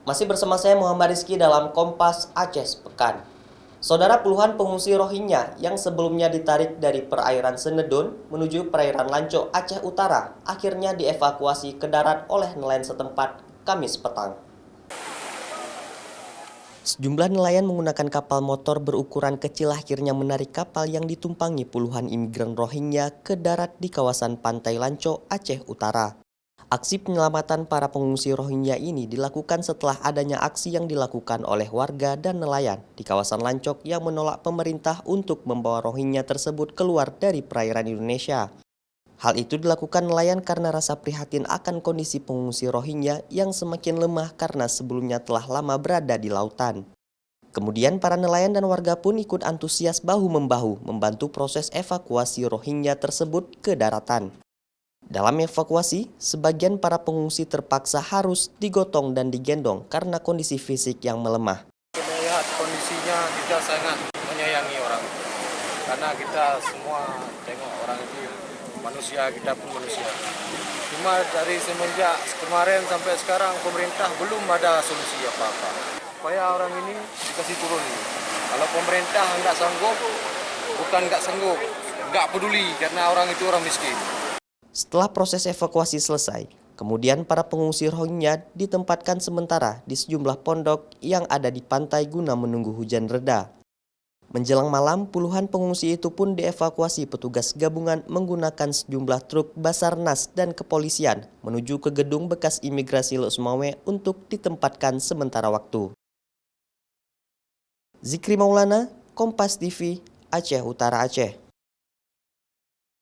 Masih bersama saya Muhammad Rizky dalam Kompas Aceh Sepekan. Saudara, puluhan pengungsi Rohingya yang sebelumnya ditarik dari perairan Senedon menuju perairan Lanco, Aceh Utara, akhirnya dievakuasi ke darat oleh nelayan setempat Kamis petang. Sejumlah nelayan menggunakan kapal motor berukuran kecil akhirnya menarik kapal yang ditumpangi puluhan imigran Rohingya ke darat di kawasan pantai Lanco, Aceh Utara. Aksi penyelamatan para pengungsi Rohingya ini dilakukan setelah adanya aksi yang dilakukan oleh warga dan nelayan di kawasan Lancok yang menolak pemerintah untuk membawa Rohingya tersebut keluar dari perairan Indonesia. Hal itu dilakukan nelayan karena rasa prihatin akan kondisi pengungsi Rohingya yang semakin lemah karena sebelumnya telah lama berada di lautan. Kemudian para nelayan dan warga pun ikut antusias bahu-membahu membantu proses evakuasi Rohingya tersebut ke daratan. Dalam evakuasi, sebagian para pengungsi terpaksa harus digotong dan digendong karena kondisi fisik yang melemah. Melihat kondisinya, kita sangat menyayangi orang. Karena kita semua tengok orang itu manusia, kita pun manusia. Cuma dari semenjak kemarin sampai sekarang pemerintah belum ada solusi apa-apa. Supaya orang ini dikasih turun. Kalau pemerintah nggak sanggup, bukan nggak sanggup, nggak peduli karena orang itu orang miskin. Setelah proses evakuasi selesai, kemudian para pengungsi Rohingya ditempatkan sementara di sejumlah pondok yang ada di pantai guna menunggu hujan reda. Menjelang malam, puluhan pengungsi itu pun dievakuasi petugas gabungan menggunakan sejumlah truk Basarnas dan kepolisian menuju ke gedung bekas imigrasi Losmawe untuk ditempatkan sementara waktu. Zikri Maulana, Kompas TV, Aceh Utara Aceh.